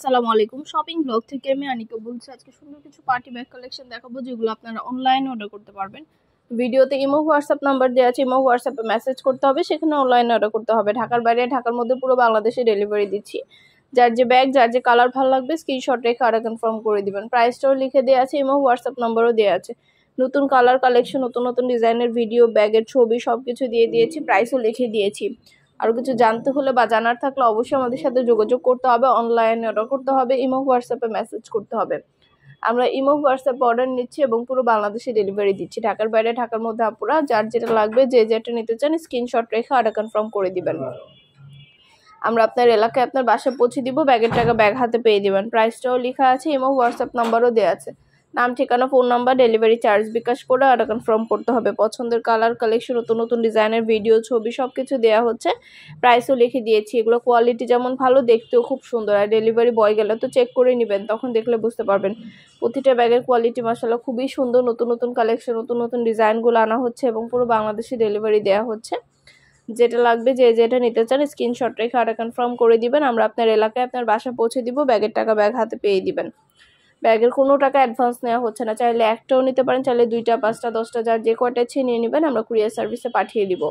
আসসালামু আলাইকুম। Shopping blog থেকে আমি আনিকা বলছি। আজকে সুন্দর কিছু পার্টি ব্যাগ কালেকশন দেখাবো, যেগুলো আপনারা অনলাইনে অর্ডার করতে পারবেন। ভিডিওতে ইমো হোয়াটসঅ্যাপ নাম্বার দেওয়া আছে, ইমো হোয়াটসঅ্যাপে মেসেজ করতে হবে, সেখানে অনলাইনে অর্ডার করতে হবে। ঢাকার বাইরে, ঢাকার মধ্যে পুরো বাংলাদেশে ডেলিভারি দিচ্ছি। যার যে ব্যাগ, যার যে কালার ভালো লাগবে স্ক্রিনশট রেখে অর্ডার কনফার্ম করে দিবেন। প্রাইসটাও লিখে দেওয়া আছে, ইমো হোয়াটসঅ্যাপ নাম্বারও দেওয়া আছে। নতুন কালার কালেকশন, নতুন নতুন ডিজাইনের ভিডিও, ব্যাগের ছবি সবকিছু দিয়ে দিয়েছি, প্রাইসও লিখে দিয়েছি। আরও কিছু জানতে হলে বা জানার থাকলে অবশ্যই আমাদের সাথে যোগাযোগ করতে হবে, অনলাইনে অর্ডার করতে হবে, ইমো হোয়াটসঅ্যাপে মেসেজ করতে হবে। আমরা ইমো হোয়াটসঅ্যাপে অর্ডার নিচ্ছি এবং পুরো বাংলাদেশে ডেলিভারি দিচ্ছি। ঢাকার বাইরে, ঢাকার মধ্যে আপুরা যার যেটা লাগবে, যে যেটা নিতে চান স্ক্রিনশট রেখে অর্ডার কনফার্ম করে দিবেন। আমরা আপনার এলাকায় আপনার বাসায় পৌঁছে দিব, ব্যাগের টাকা ব্যাগ হাতে পেয়ে দিবেন। প্রাইসটাও লেখা আছে, ইমো হোয়াটসঅ্যাপ নাম্বারও দেওয়া আছে। নাম, ঠিকানা, ফোন নাম্বার, ডেলিভারি চার্জ বিকাশ করে অর্ডার কনফার্ম করতে হবে। পছন্দের কালার কালেকশন, নতুন নতুন ডিজাইনের ভিডিও, ছবি সবকিছু দেওয়া হচ্ছে। প্রাইসও লিখে দিয়েছি। এগুলো কোয়ালিটি যেমন ভালো, দেখতেও খুব সুন্দর। আর ডেলিভারি বয় গেলে তো চেক করে নেবেন, তখন দেখলে বুঝতে পারবেন। প্রতিটা ব্যাগের কোয়ালিটি মাশাআল্লাহ খুবই সুন্দর। নতুন নতুন কালেকশন, নতুন নতুন ডিজাইনগুলো আনা হচ্ছে এবং পুরো বাংলাদেশে ডেলিভারি দেওয়া হচ্ছে। যেটা লাগবে, যে যেটা নিতে চান স্ক্রিনশট রেখে অর্ডার কনফার্ম করে দিবেন। আমরা আপনার এলাকায় আপনার বাসা পৌঁছে দিব, ব্যাগের টাকা ব্যাগ হাতে পেয়ে দিবেন। ব্যাগের কোনো টাকা অ্যাডভান্স নেওয়া হচ্ছে না। চাইলে একটাও নিতে পারেন, চাইলে 2টা, 5টা, 10টা, যার যে কয়টা ইচ্ছে নিয়ে নেবেন। আমরা কুরিয়ার সার্ভিসে পাঠিয়ে দিব।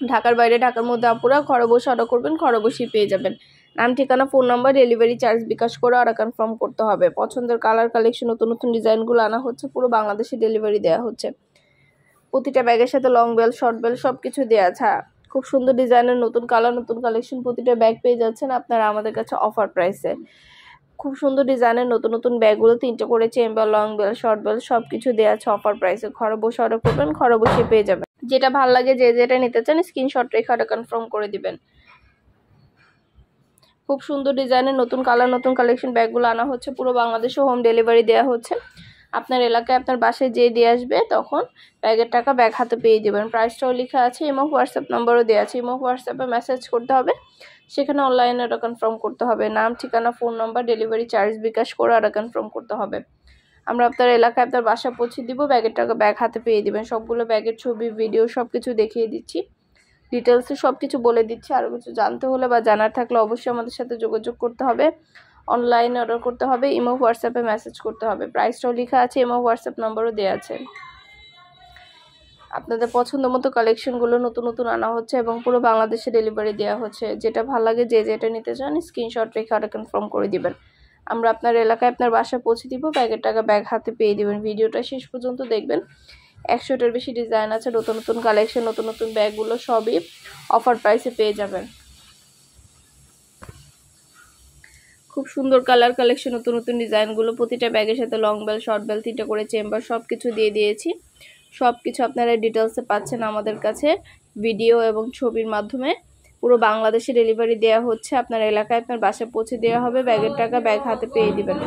ঢাকার বাইরে, ঢাকার মধ্যে আপুরা ঘরে বসে অর্ডার করবেন, ঘরে বসেই পেয়ে যাবেন। নাম, ঠিকানা, ফোন নাম্বার, ডেলিভারি চার্জ বিকাশ করে অর্ডার কনফার্ম করতে হবে। পছন্দের কালার কালেকশন, নতুন নতুন ডিজাইনগুলো আনা হচ্ছে, পুরো বাংলাদেশে ডেলিভারি দেওয়া হচ্ছে। প্রতিটা ব্যাগের সাথে লং বেল, শর্ট বেল সবকিছু দেওয়া আছে। খুব সুন্দর ডিজাইনের নতুন কালার, নতুন কালেকশন প্রতিটা ব্যাগ পেয়ে যাচ্ছেন আপনারা আমাদের কাছে অফার প্রাইসে। খুব সুন্দর ডিজাইনের নতুন নতুন ব্যাগগুলো 3টে করে chamber, long belt, short belt সবকিছু দেওয়া আছে অফার প্রাইসে। ঘরে বসে অর্ডার করবেন, ঘরে বসে পেয়ে যাবেন। যেটা ভালো লাগে, যে যেটা নিতে চান স্ক্রিনশট রেখে অর্ডার কনফার্ম করে দিবেন। খুব সুন্দর ডিজাইনের নতুন কালার, নতুন কালেকশন ব্যাগগুলো আনা হচ্ছে, পুরো বাংলাদেশে হোম ডেলিভারি দেওয়া হচ্ছে। আপনার এলাকায় আপনার বাসায় যেয়ে দিয়ে আসবে, তখন ব্যাগের টাকা ব্যাগ হাতে পেয়ে দেবেন। প্রাইসটাও লেখা আছে, ইমো হোয়াটসঅ্যাপ নাম্বারও দেওয়া আছে। ইমো হোয়াটসঅ্যাপে মেসেজ করতে হবে, সেখানে অনলাইনে অর্ডার কনফার্ম করতে হবে। নাম, ঠিকানা, ফোন নাম্বার, ডেলিভারি চার্জ বিকাশ করে অর্ডার কনফার্ম করতে হবে। আমরা আপনার এলাকায় আপনার বাসা পৌঁছে দিব, ব্যাগের টাকা ব্যাগ হাতে পেয়ে দিবেন। সবগুলো ব্যাগের ছবি, ভিডিও সবকিছু দেখিয়ে দিচ্ছি, ডিটেলসে সবকিছু বলে দিচ্ছি। আরও কিছু জানতে হলে বা জানার থাকলে অবশ্যই আমাদের সাথে যোগাযোগ করতে হবে, অনলাইনে অর্ডার করতে হবে, ইমো হোয়াটসঅ্যাপে মেসেজ করতে হবে। প্রাইসটাও লেখা আছে, ইমো হোয়াটসঅ্যাপ নাম্বারও দেওয়া আছে। আপনাদের পছন্দ মতো কালেকশনগুলো নতুন নতুন আনা হচ্ছে এবং পুরো বাংলাদেশে ডেলিভারি দেওয়া হচ্ছে। যেটা ভালো লাগে, যে যেটা নিতে চান স্ক্রিনশট রেখে অর্ডার কনফার্ম করে দিবেন। আমরা আপনার এলাকায় আপনার বাসায় পৌঁছে দিব, ব্যাগের টাকা ব্যাগ হাতে পেয়ে দিবেন। ভিডিওটা শেষ পর্যন্ত দেখবেন। 100টার বেশি ডিজাইন আছে, নতুন নতুন কালেকশন, নতুন নতুন ব্যাগগুলো সবই অফার প্রাইসে পেয়ে যাবেন। খুব সুন্দর কালার কালেকশন, নতুন নতুন ডিজাইনগুলো প্রতিটা ব্যাগের সাথে লং বেল, শর্ট বেল, 3টে করে চেম্বার সবকিছু দিয়ে দিয়েছি। সবকিছু আপনারা ডিটেলসে পাচ্ছেন আমাদের কাছে ভিডিও এবং ছবির মাধ্যমে। পুরো বাংলাদেশে ডেলিভারি দেওয়া হচ্ছে। আপনার এলাকায় আপনার বাসায় পৌঁছে দেওয়া হবে, ব্যাগের টাকা ব্যাগ হাতে পেয়ে দিবেন।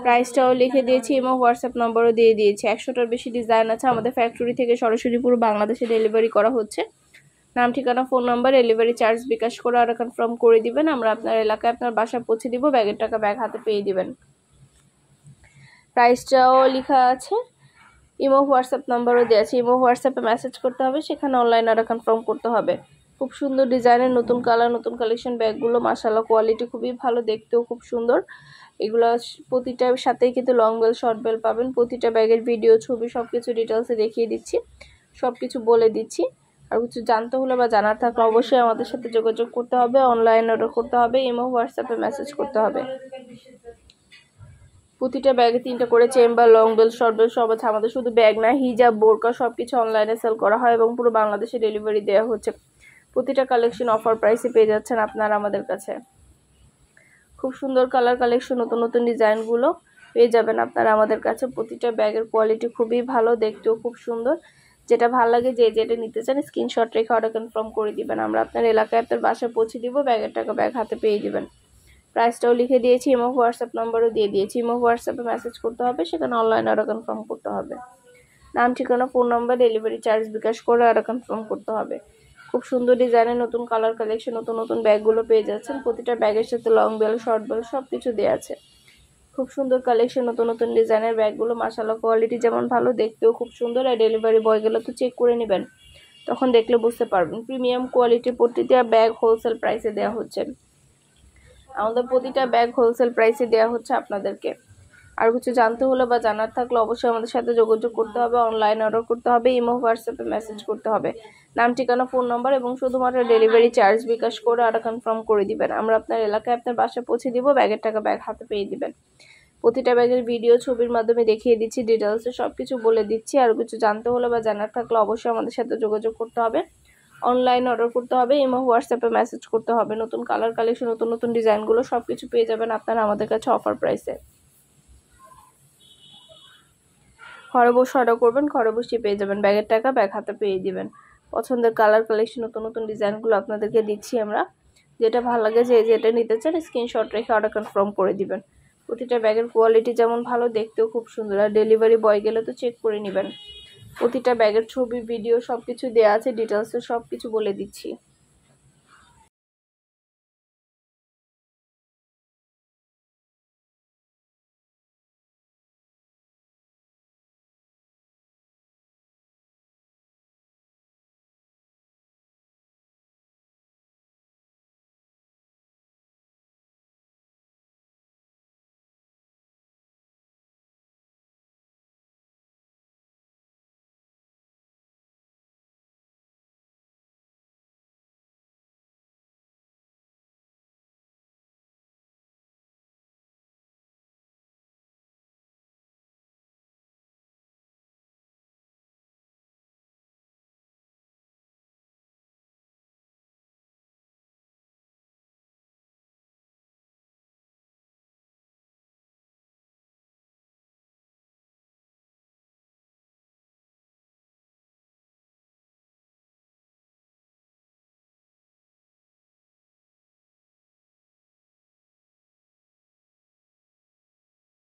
প্রাইসটাও লিখে দিয়েছি এবং হোয়াটসঅ্যাপ নম্বরও দিয়ে দিয়েছি। 100টার বেশি ডিজাইন আছে। আমাদের ফ্যাক্টরি থেকে সরাসরি পুরো বাংলাদেশে ডেলিভারি করা হচ্ছে। নাম, ঠিকানা, ফোন নাম্বার, ডেলিভারি চার্জ বিকাশ করে অর্ডার কনফার্ম করে দিবেন। আমরা আপনার এলাকায় আপনার বাসা পৌঁছে দিব, ব্যাগের টাকা ব্যাগ হাতে পেয়ে দিবেন। প্রাইসটাও লেখা আছে, ইমো হোয়াটসঅ্যাপ নাম্বারও দেওয়া আছে। ইমো হোয়াটসঅ্যাপে মেসেজ করতে হবে, সেখানে অনলাইন অর্ডার কনফার্ম করতে হবে। খুব সুন্দর ডিজাইনের নতুন কালার, নতুন কালেকশন ব্যাগগুলো মাশাআল্লাহ কোয়ালিটি খুবই ভালো, দেখতেও খুব সুন্দর। এগুলো প্রতিটার সাথেই কিন্তু লং বেল, শর্ট বেল পাবেন। প্রতিটা ব্যাগের ভিডিও, ছবি সবকিছু ডিটেলসে দেখিয়ে দিচ্ছি, সবকিছু বলে দিচ্ছি। আর কিছু জানতে হলে বা জানার থাকলে অবশ্যই আমাদের সাথে যোগাযোগ করতে হবে, অনলাইন অর্ডার করতে হবে, ইমো হোয়াটসঅ্যাপে মেসেজ করতে হবে। প্রতিটা ব্যাগে 3টে করে chamber, long belt, short belt সব আছে। আমাদের শুধু ব্যাগ না, হিজাব, বোরকা সবকিছু অনলাইনে সেল করা হয় এবং পুরো বাংলাদেশে ডেলিভারি দেওয়া হচ্ছে। প্রতিটা কালেকশন অফার প্রাইসে পেয়ে যাচ্ছেন আপনারা আমাদের কাছে। খুব সুন্দর কালার কালেকশন, নতুন নতুন ডিজাইনগুলো পেয়ে যাবেন আপনারা আমাদের কাছে। প্রতিটা ব্যাগের কোয়ালিটি খুবই ভালো, দেখতেও খুব সুন্দর। যেটা ভালো লাগে, যে যেটা নিতে চান স্ক্রিনশট রেখে অর্ডার কনফার্ম করে দিবেন। আমরা আপনার এলাকায় আপনার বাসায় পৌঁছে দিব, ব্যাগের টাকা ব্যাগ হাতে পেয়ে দিবেন। প্রাইসটাও লিখে দিয়েছি, ইমো হোয়াটসঅ্যাপ নাম্বারও দিয়ে দিয়েছি। ইমো হোয়াটসঅ্যাপে মেসেজ করতে হবে, সেখানে অনলাইন অর্ডার কনফার্ম করতে হবে। নাম, ঠিকানা, ফোন নাম্বার, ডেলিভারি চার্জ বিকাশ করে অর্ডার কনফার্ম করতে হবে। খুব সুন্দর ডিজাইনের নতুন কালার কালেকশন, নতুন নতুন ব্যাগগুলো পেয়ে যাচ্ছেন। প্রতিটা ব্যাগের সাথে লং বেল, শর্ট বেল সব কিছু দেওয়া আছে। খুব সুন্দর কালেকশন, নতুন নতুন ডিজাইনের ব্যাগগুলো মাশাআল্লাহ কোয়ালিটি যেমন ভালো, দেখতেও খুব সুন্দর। আর ডেলিভারি বয় গেলে তো চেক করে নেবেন, তখন দেখলে বুঝতে পারবেন। প্রিমিয়াম কোয়ালিটির প্রতিটা ব্যাগ হোলসেল প্রাইসে দেওয়া হচ্ছে। আমাদের প্রতিটা ব্যাগ হোলসেল প্রাইসে দেওয়া হচ্ছে আপনাদেরকে। আর কিছু জানতে হলে বা জানার থাকলে অবশ্যই আমাদের সাথে যোগাযোগ করতে হবে, অনলাইন অর্ডার করতে হবে, ইমো হোয়াটসঅ্যাপে মেসেজ করতে হবে। নাম, ঠিকানা, ফোন নাম্বার এবং শুধুমাত্র ডেলিভারি চার্জ বিকাশ করে অর্ডার কনফার্ম করে দিবেন। আমরা আপনার এলাকায় আপনার বাসায় পৌঁছে দিব, ব্যাগের টাকা ব্যাগ হাতে পেয়ে দিবেন। প্রতিটা ব্যাগের ভিডিও ছবির মাধ্যমে দেখিয়ে দিচ্ছি, ডিটেলসে সব কিছু বলে দিচ্ছি। আর কিছু জানতে হলে বা জানার থাকলে অবশ্যই আমাদের সাথে যোগাযোগ করতে হবে, অনলাইন অর্ডার করতে হবে, ইমো হোয়াটসঅ্যাপে মেসেজ করতে হবে। নতুন কালার কালেকশন, নতুন নতুন ডিজাইনগুলো সব কিছু পেয়ে যাবেন আপনারা আমাদের কাছে অফার প্রাইসে। ঘরে বসে অর্ডার করবেন, ঘরে বসে পেয়ে যাবেন, ব্যাগের টাকা ব্যাগ হাতে পেয়ে দিবেন। পছন্দের কালার কালেকশন, নতুন নতুন ডিজাইনগুলো আপনাদেরকে দিচ্ছি আমরা। যেটা ভালো লাগে, যেটা নিতে চান স্ক্রিনশট রেখে অর্ডার কনফার্ম করে দিবেন। প্রতিটা ব্যাগের কোয়ালিটি যেমন ভালো, দেখতেও খুব সুন্দর। আর ডেলিভারি বয় গেলে তো চেক করে নেবেন। প্রতিটা ব্যাগের ছবি, ভিডিও সব কিছু দেওয়া আছে, ডিটেলসে সব কিছু বলে দিচ্ছি।